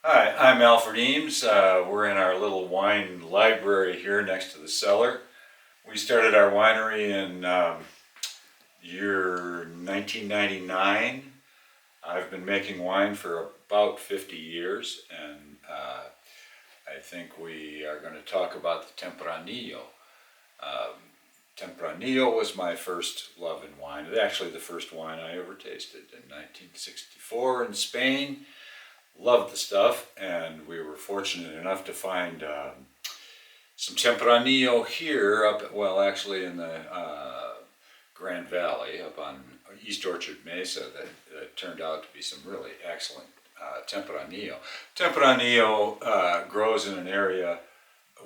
Hi, I'm Alfred Eames. We're in our little wine library here next to the cellar. We started our winery in year 1999. I've been making wine for about 50 years, and I think we are going to talk about the Tempranillo. Tempranillo was my first love in wine. It's actually the first wine I ever tasted in 1964 in Spain. Loved the stuff, and we were fortunate enough to find some Tempranillo here actually in the Grand Valley up on East Orchard Mesa that turned out to be some really excellent Tempranillo. Tempranillo grows in an area,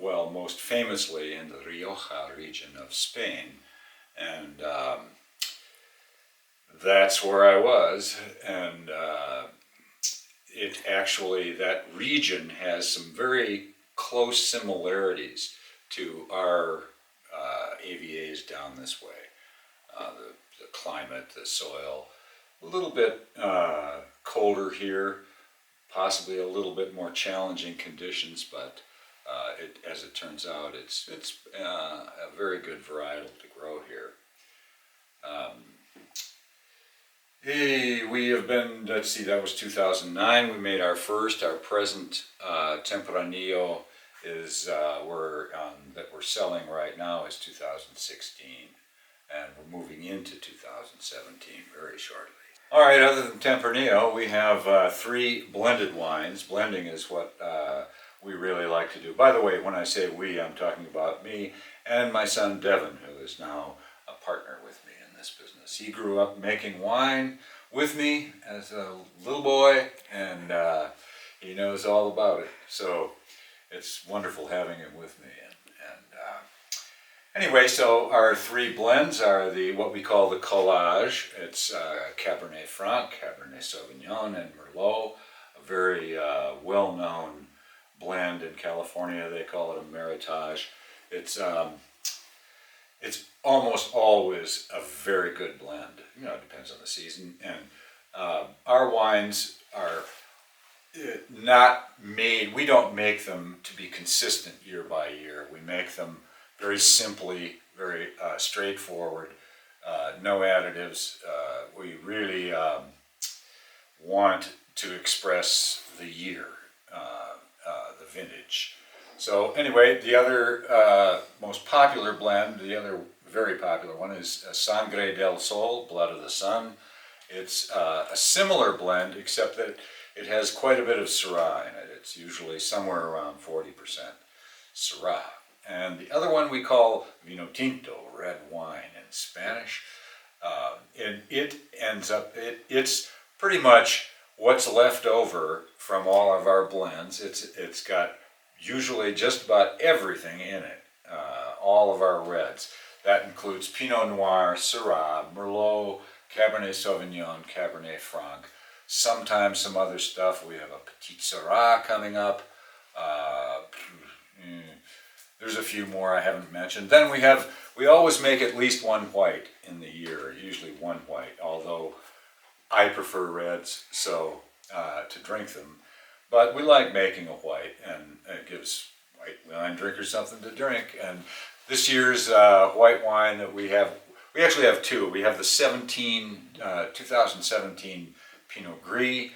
well, most famously in the Rioja region of Spain, and that's where I was, and that region has some very close similarities to our AVAs down this way. The climate, the soil, a little bit colder here, possibly a little bit more challenging conditions, but as it turns out, it's a very good varietal to grow here. We have been, let's see, that was 2009. We made our present Tempranillo that we're selling right now is 2016, and we're moving into 2017 very shortly. All right, other than Tempranillo, we have 3 blended wines. Blending is what we really like to do. By the way, when I say we, I'm talking about me and my son Devin, who is now a partner with me in this business. He grew up making wine with me as a little boy, and he knows all about it. So it's wonderful having him with me. Anyway, so our 3 blends are what we call the collage. It's Cabernet Franc, Cabernet Sauvignon, and Merlot. A very well-known blend in California. They call it a Meritage. It's almost always a very good blend. You know, it depends on the season. And our wines are not made, we don't make them to be consistent year by year. We make them very simply, very straightforward, no additives. We really want to express the year, the vintage. So anyway, the other most popular blend, the other very popular one is Sangre del Sol, Blood of the Sun. It's a similar blend, except that it has quite a bit of Syrah in it. It's usually somewhere around 40% Syrah. And the other one we call Vino Tinto, red wine in Spanish. And it's pretty much what's left over from all of our blends. It's got usually just about everything in it, all of our reds. That includes Pinot Noir, Syrah, Merlot, Cabernet Sauvignon, Cabernet Franc, sometimes some other stuff. We have a Petit Syrah coming up. There's a few more I haven't mentioned. Then we always make at least one white in the year, usually one white, although I prefer reds so to drink them. But we like making a white, and it gives white wine drinkers something to drink. And this year's white wine that we actually have 2. We have the 2017 Pinot Gris,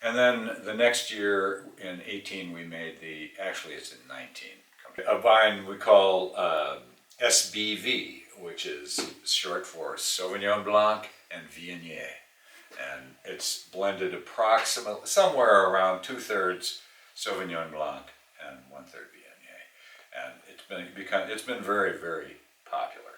and then the next year in 18 we made it's in 19. A vine we call SBV, which is short for Sauvignon Blanc and Viognier. And it's blended approximately somewhere around 2/3 Sauvignon Blanc and 1/3 Viognier. And it's been very, very popular.